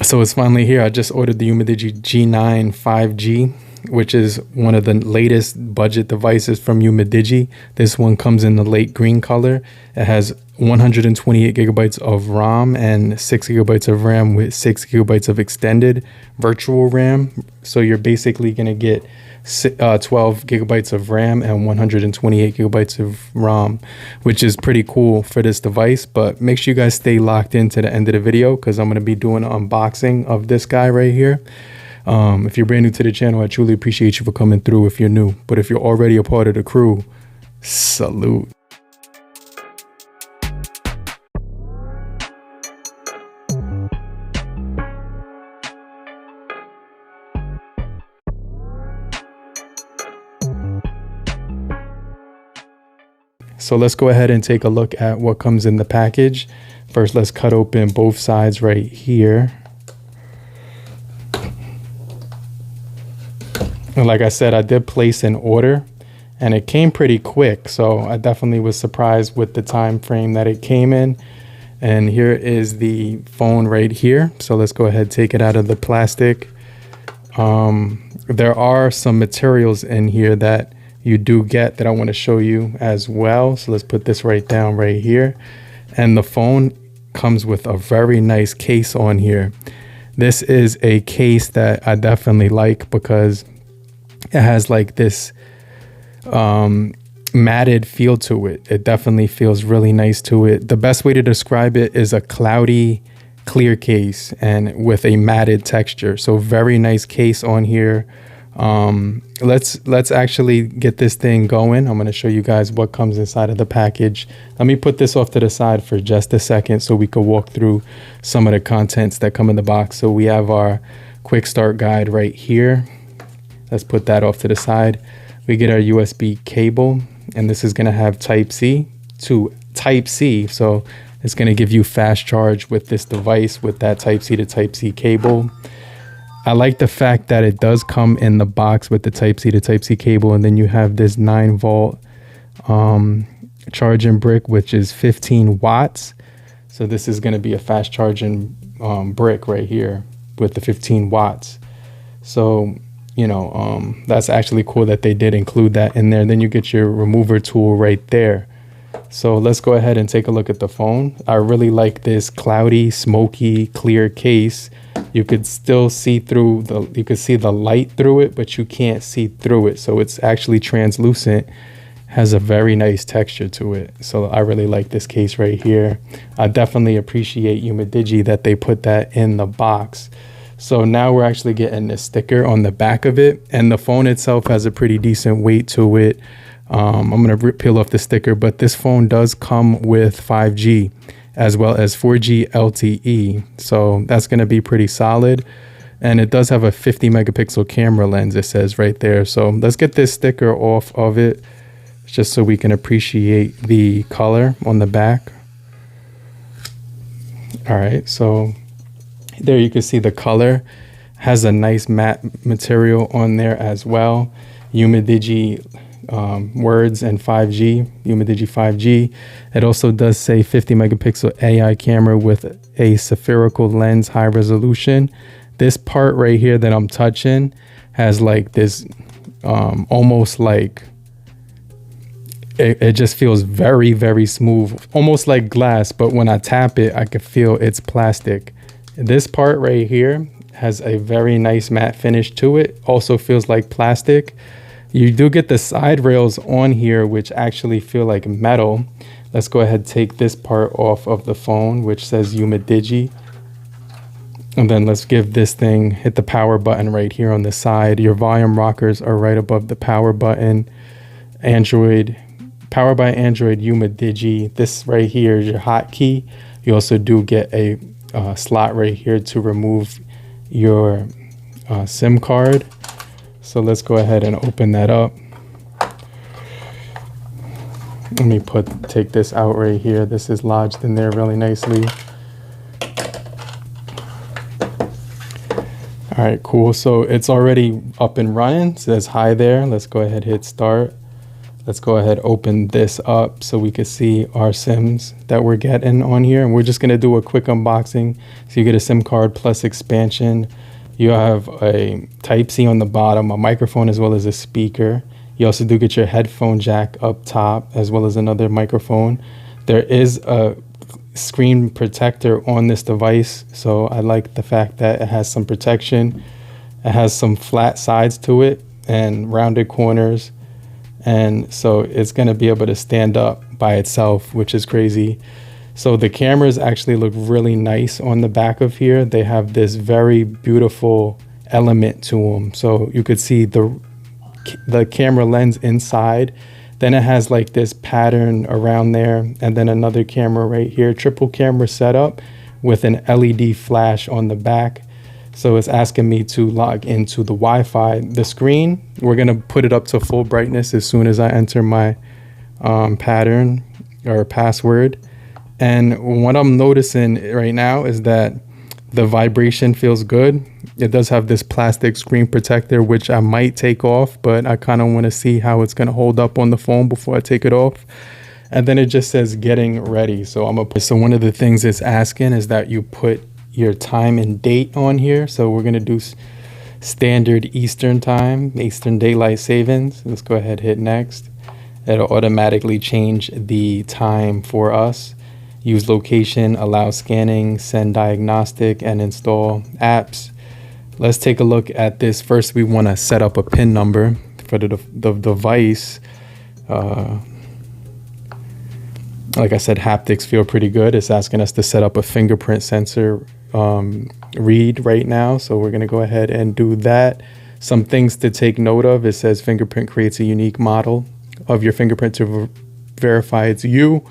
So it's finally here. I just ordered the UMIDIGI G9 5G, which is one of the latest budget devices from UMIDIGI. This one comes in the late green color. It has 128 gigabytes of ROM and 6 gigabytes of RAM with 6 gigabytes of extended virtual RAM. So you're basically going to get 12 gigabytes of RAM and 128 gigabytes of ROM, which is pretty cool for this device. But make sure you guys stay locked into the end of the video because I'm going to be doing an unboxing of this guy right here. If you're brand new to the channel, I truly appreciate you for coming through if you're new. But if you're already a part of the crew, salute. So let's go ahead and take a look at what comes in the package. First, let's cut open both sides right here. And like I said, I did place an order and it came pretty quick. So I definitely was surprised with the time frame that it came in. And here is the phone right here. So let's go ahead and take it out of the plastic. There are some materials in here that you do get that I want to show you as well. So let's put this right down right here. And the phone comes with a very nice case on here. This is a case that I definitely like because it has like this matted feel to it. It definitely feels really nice to it. The best way to describe it is a cloudy clear case and with a matted texture. So very nice case on here. Let's actually get this thing going. I'm going to show you guys what comes inside of the package. Let me put this off to the side for just a second so we could walk through some of the contents that come in the box. So we have our quick start guide right here. Let's put that off to the side. We get our USB cable, and this is going to have Type-C to Type-C. So it's going to give you fast charge with this device with that Type-C to Type-C cable. I like the fact that it does come in the box with the Type-C to Type-C cable, and then you have this 9-volt charging brick, which is 15 watts. So this is going to be a fast charging brick right here with the 15 watts. So, you know, that's actually cool that they did include that in there. Then you get your remover tool right there. So let's go ahead and take a look at the phone. I really like this cloudy, smoky, clear case. You could still see through you could see the light through it, but you can't see through it. So it's actually translucent, has a very nice texture to it. So I really like this case right here. I definitely appreciate UMIDIGI that they put that in the box. So now we're actually getting the sticker on the back of it, and the phone itself has a pretty decent weight to it. I'm going to peel off the sticker, but this phone does come with 5G as well as 4G LTE. So that's going to be pretty solid. And it does have a 50 megapixel camera lens, it says right there. So let's get this sticker off of it just so we can appreciate the color on the back. All right, so there you can see the color has a nice matte material on there as well. UMIDIGI words and 5G, UMIDIGI 5G. It also does say 50 megapixel AI camera with a spherical lens, high resolution. This part right here that I'm touching has like this almost like it just feels very, very smooth, almost like glass, but when I tap it, I can feel it's plastic. This part right here has a very nice matte finish to it. Also feels like plastic. You do get the side rails on here, which actually feel like metal. Let's go ahead and take this part off of the phone, which says UMIDIGI. And then let's give this thing, hit the power button right here on the side. Your volume rockers are right above the power button. Android, power by Android UMIDIGI. This right here is your hotkey. You also do get a slot right here to remove your SIM card. So let's go ahead and open that up. Let me take this out right here. This is lodged in there really nicely. All right, cool. So it's already up and running. It says hi there. Let's go ahead and hit start. Let's go ahead, open this up so we can see our SIMs that we're getting on here. And we're just gonna do a quick unboxing. So you get a SIM card plus expansion. You have a Type-C on the bottom, a microphone as well as a speaker. You also do get your headphone jack up top as well as another microphone. There is a screen protector on this device, so I like the fact that it has some protection. It has some flat sides to it and rounded corners, and so it's going to be able to stand up by itself, which is crazy. So the cameras actually look really nice on the back of here. They have this very beautiful element to them, so you could see the camera lens inside. Then it has like this pattern around there, and then another camera right here, triple camera setup with an LED flash on the back. So it's asking me to log into the Wi-Fi. The screen, we're gonna put it up to full brightness as soon as I enter my pattern or password. And what I'm noticing right now is that the vibration feels good. It does have this plastic screen protector, which I might take off, but I kind of want to see how it's going to hold up on the phone before I take it off. And then it just says getting ready. So so one of the things it's asking is that you put your time and date on here. So we're going to do standard Eastern time, Eastern daylight savings. Let's go ahead, hit next. It'll automatically change the time for us. Use location, allow scanning, send diagnostic, and install apps. Let's take a look at this. First, we want to set up a PIN number for the device. Like I said, haptics feel pretty good. It's asking us to set up a fingerprint sensor read right now. So we're going to go ahead and do that. Some things to take note of. It says fingerprint creates a unique model of your fingerprint to verify it's you.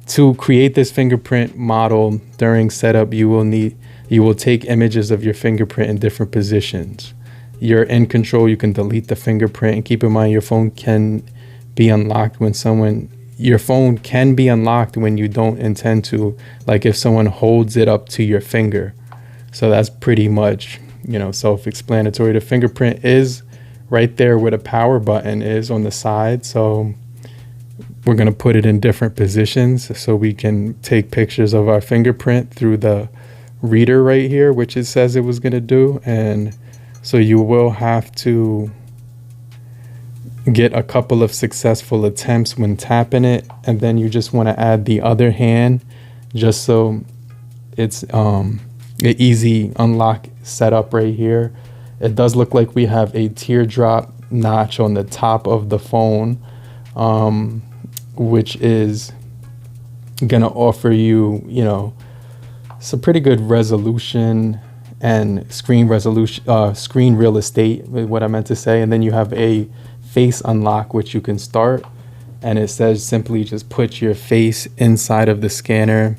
To create this fingerprint model during setup, you will take images of your fingerprint in different positions. You're in control. You can delete the fingerprint, and keep in mind your phone can be unlocked your phone can be unlocked when you don't intend to, like if someone holds it up to your finger. So that's pretty much, self-explanatory. The fingerprint is right there where the power button is on the side. So we're going to put it in different positions so we can take pictures of our fingerprint through the reader right here, which it says it was going to do. And so you will have to get a couple of successful attempts when tapping it, and then you just want to add the other hand just so it's an easy unlock setup right here. It does look like we have a teardrop notch on the top of the phone, which is gonna offer you, some pretty good resolution and screen real estate, what I meant to say. And then you have a face unlock, which you can start, and it says simply just put your face inside of the scanner,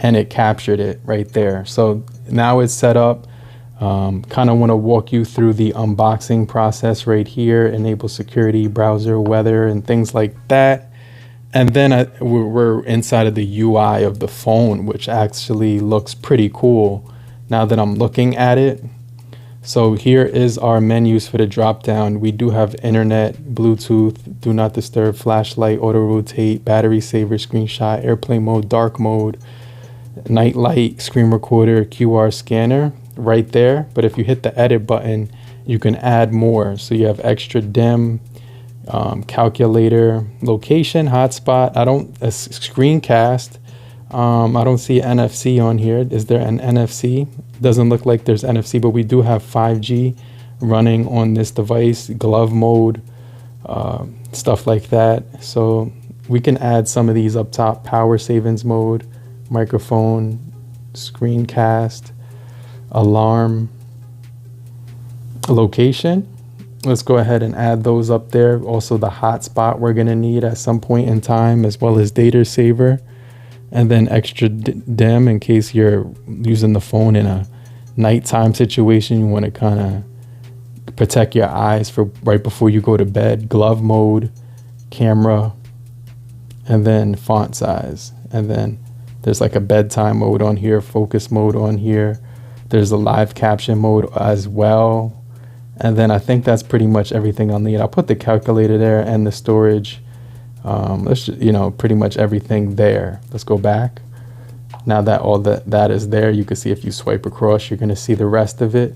and it captured it right there. So now it's set up. Kind of want to walk you through the unboxing process right here, enable security, browser, weather, and things like that. And then we're inside of the UI of the phone, which actually looks pretty cool now that I'm looking at it. So here is our menus for the drop down. We do have internet, Bluetooth, do not disturb, flashlight, auto rotate, battery saver, screenshot, airplane mode, dark mode, night light, screen recorder, QR scanner right there. But if you hit the edit button, you can add more. So you have extra dim, calculator, location, hotspot. A screencast. I don't see NFC on here. Is there an NFC? Doesn't look like there's NFC, but we do have 5G running on this device, glove mode, stuff like that. So we can add some of these up top: power savings mode, microphone, screencast, alarm, location. Let's go ahead and add those up there. Also the hotspot we're gonna need at some point in time, as well as data saver. And then extra dim in case you're using the phone in a nighttime situation. You want to kind of protect your eyes for right before you go to bed. Glove mode, camera, and then font size. And then there's like a bedtime mode on here, focus mode on here. There's a live caption mode as well. And then I think that's pretty much everything I'll need. I'll put the calculator there and the storage You know, pretty much everything there. Let's go back. Now that all that is there, you can see if you swipe across, you're going to see the rest of it.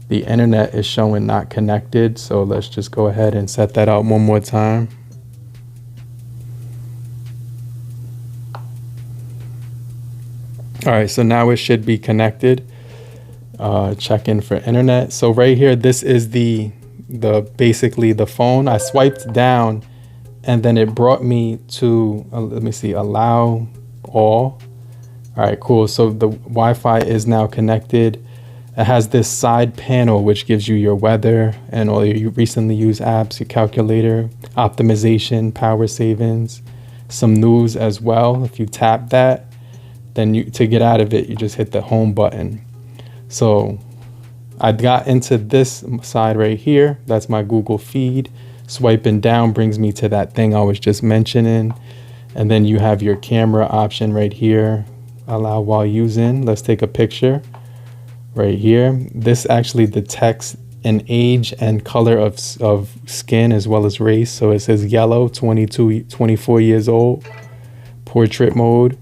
The internet is showing not connected, so let's just go ahead and set that out one more time. All right, so now it should be connected. Check in for internet. So right here, this is the basically the phone. I swiped down and then it brought me to, let me see, allow all. All right, cool. So the Wi-Fi is now connected. It has this side panel, which gives you your weather and all your recently used apps, your calculator, optimization, power savings, some news as well. If you tap that, then to get out of it, you just hit the home button. So I got into this side right here. That's my Google feed. Swiping down brings me to that thing I was just mentioning. And then you have your camera option right here. Allow while using. Let's take a picture right here. This actually detects an age and color of skin as well as race. So it says yellow, 24 years old. Portrait mode.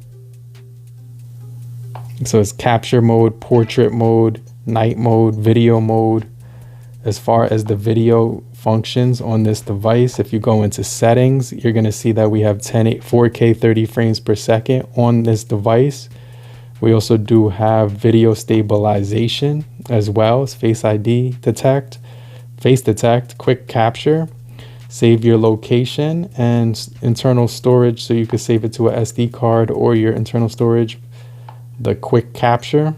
So it's capture mode, portrait mode, night mode, video mode. As far as the video functions on this device, if you go into settings, you're going to see that we have 4K 30 frames per second on this device. We also do have video stabilization as well as face detect, quick capture, save your location, and internal storage. So you could save it to a SD card or your internal storage. The quick capture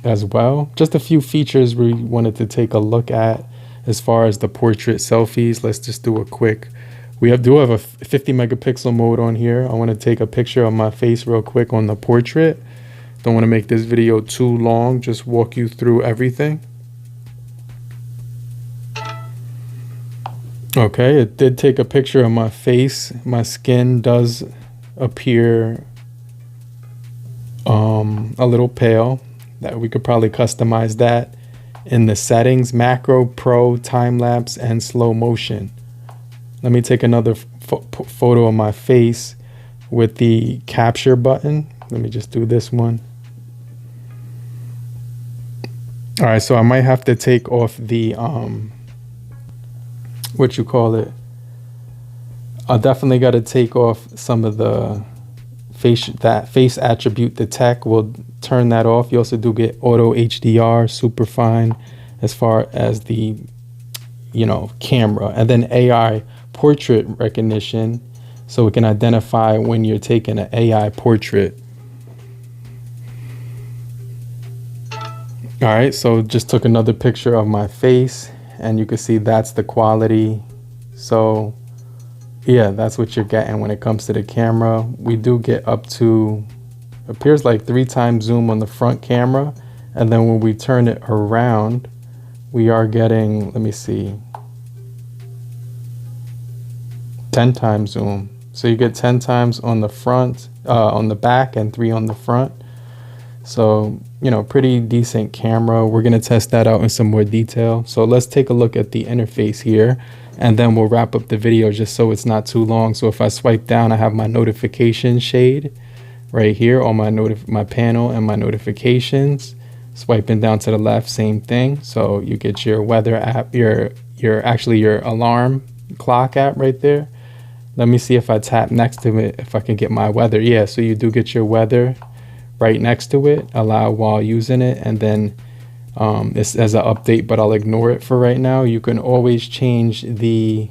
as well. Just a few features we wanted to take a look at as far as the portrait selfies. Let's just do a quick. We do have a 50 megapixel mode on here. I want to take a picture of my face real quick on the portrait. Don't want to make this video too long, just walk you through everything. Okay, it did take a picture of my face. My skin does appear a little pale. That we could probably customize that in the settings, macro, pro, time lapse, and slow motion. Let me take another photo of my face with the capture button. Let me just do this one. All right, so I might have to take off the what you call it. I definitely got to take off some of the face attribute detect. We'll turn that off. You also do get auto HDR, super fine as far as the, you know, camera, and then AI portrait recognition, so it can identify when you're taking an AI portrait. All right, so just took another picture of my face and you can see that's the quality. So yeah, that's what you're getting when it comes to the camera. We do get up to, appears like 3 times zoom on the front camera. And then when we turn it around, we are getting, let me see, 10 times zoom. So you get 10 times on the front, on the back, and 3 on the front. So, you know, pretty decent camera. We're going to test that out in some more detail. So let's take a look at the interface here, and then we'll wrap up the video just so it's not too long. So if I swipe down, I have my notification shade right here on my panel and my notifications. Swiping down to the left, same thing. So you get your weather app, your alarm clock app right there. Let me see if I tap next to it, if I can get my weather. Yeah, so you do get your weather right next to it. Allow while using it, and then this as an update, but I'll ignore it for right now. You can always change the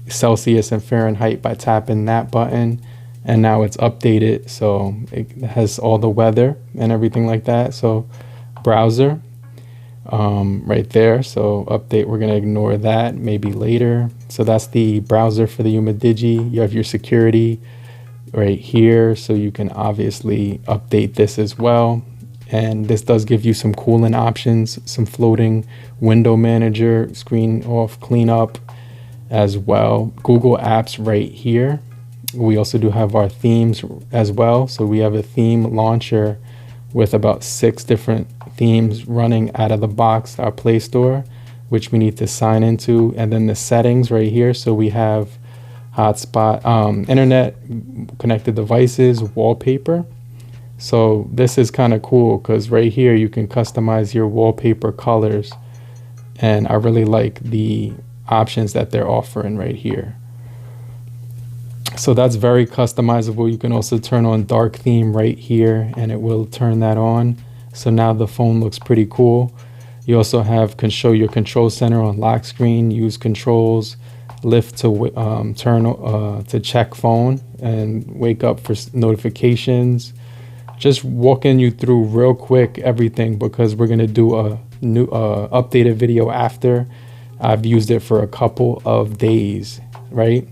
Celsius and Fahrenheit by tapping that button, and now it's updated, so it has all the weather and everything like that. So browser right there, so update, we're going to ignore that, maybe later. So that's the browser for the UMIDIGI. You have your security right here, so you can obviously update this as well. And this does give you some cooling options, some floating window manager, screen off, cleanup as well. Google Apps right here. We also do have our themes as well. So we have a theme launcher with about 6 different themes running out of the box, our Play Store. which we need to sign into, and then the settings right here. So we have hotspot, internet, connected devices, wallpaper. So this is kind of cool because right here you can customize your wallpaper colors, and I really like the options that they're offering right here. So that's very customizable. You can also turn on dark theme right here and it will turn that on. So now the phone looks pretty cool. You also can show your control center on lock screen, use controls, lift to turn to check phone and wake up for notifications. Just walking you through real quick everything because we're going to do a new updated video after I've used it for a couple of days, right?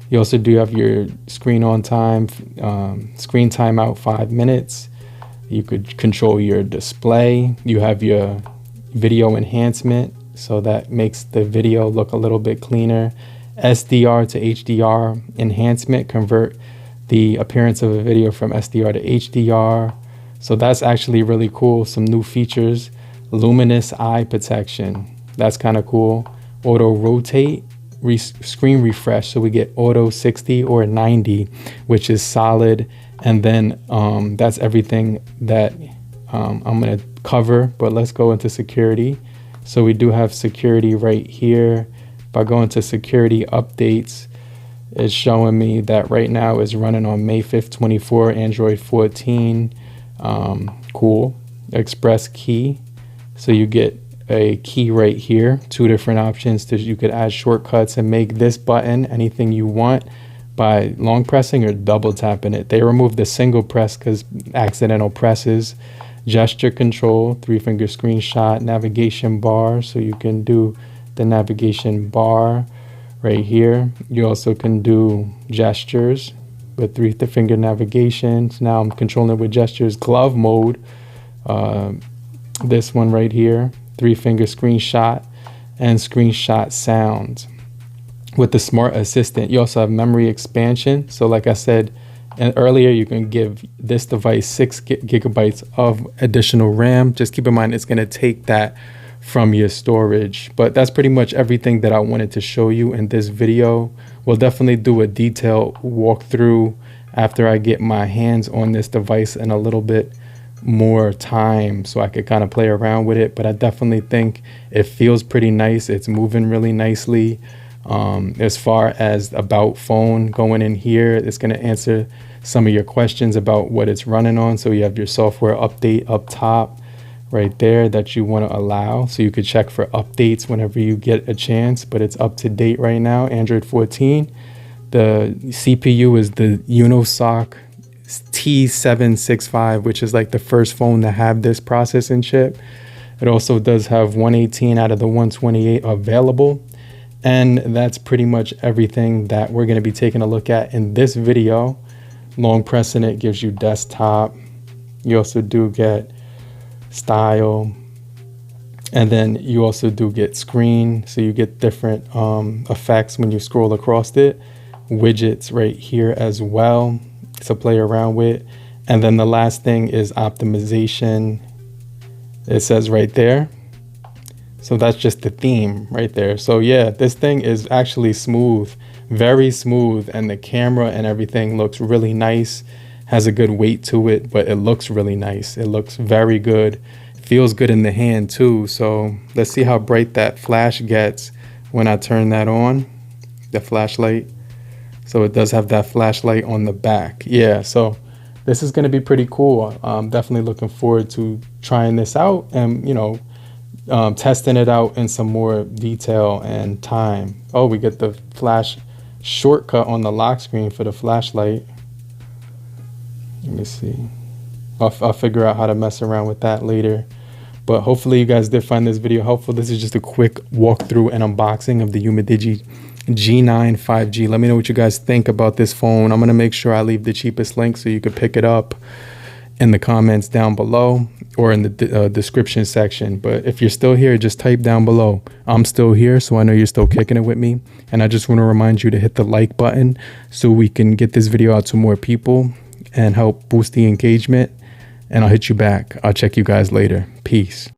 You also do have your screen on time, screen timeout 5 minutes. You could control your display. You have your video enhancement, so that makes the video look a little bit cleaner. SDR to HDR enhancement, convert the appearance of a video from SDR to HDR. So that's actually really cool. Some new features. Luminous eye protection. That's kind of cool. Auto rotate. Screen refresh, so we get auto 60 or 90, which is solid. And then that's everything that I'm going to cover, but let's go into security. So we do have security right here. If I go into security updates, it's showing me that right now is running on May 5th 24, Android 14. Cool. Express key, so you get a key right here, 2 different options. You could add shortcuts and make this button anything you want by long pressing or double tapping it. They removed the single press because accidental presses. Gesture control, 3-finger screenshot, navigation bar, so you can do the navigation bar right here. You also can do gestures with 3-finger navigation. So now I'm controlling it with gestures. Glove mode, this one right here, 3-finger screenshot and screenshot sounds. With the smart assistant, you also have memory expansion. So like I said earlier, you can give this device 6 gigabytes of additional RAM. Just keep in mind it's going to take that from your storage. But that's pretty much everything that I wanted to show you in this video. We'll definitely do a detailed walkthrough after I get my hands on this device in a little bit more time, so I could kind of play around with it. But I definitely think it feels pretty nice. It's moving really nicely. As far as about phone, going in here, it's going to answer some of your questions about what it's running on. So you have your software update up top right there that you want to allow, so you could check for updates whenever you get a chance. But it's up to date right now, Android 14. The CPU is the Unisoc T765, which is like the first phone to have this processing chip. It also does have 118 out of the 128 available. And that's pretty much everything that we're going to be taking a look at in this video. Long pressing it gives you desktop. You also do get style. And then you also do get screen. So you get different effects when you scroll across it. Widgets right here as well to play around with. And then the last thing is optimization. It says right there. So that's just the theme right there. So yeah, this thing is actually smooth, very smooth, and the camera and everything looks really nice. Has a good weight to it, but it looks really nice. It looks very good. Feels good in the hand too. So let's see how bright that flash gets when I turn that on, the flashlight. So it does have that flashlight on the back. Yeah, so this is gonna be pretty cool. I'm definitely looking forward to trying this out and, you know, testing it out in some more detail and time. Oh, we get the flash shortcut on the lock screen for the flashlight. Let me see. I'll figure out how to mess around with that later. But hopefully you guys did find this video helpful. This is just a quick walkthrough and unboxing of the UMIDIGI G9 5G. Let me know what you guys think about this phone. I'm going to make sure I leave the cheapest link so you could pick it up in the comments down below or in the description section. But if you're still here, just type down below, I'm still here, so I know you're still kicking it with me. And I just want to remind you to hit the like button so we can get this video out to more people and help boost the engagement. And I'll hit you back. I'll check you guys later. Peace.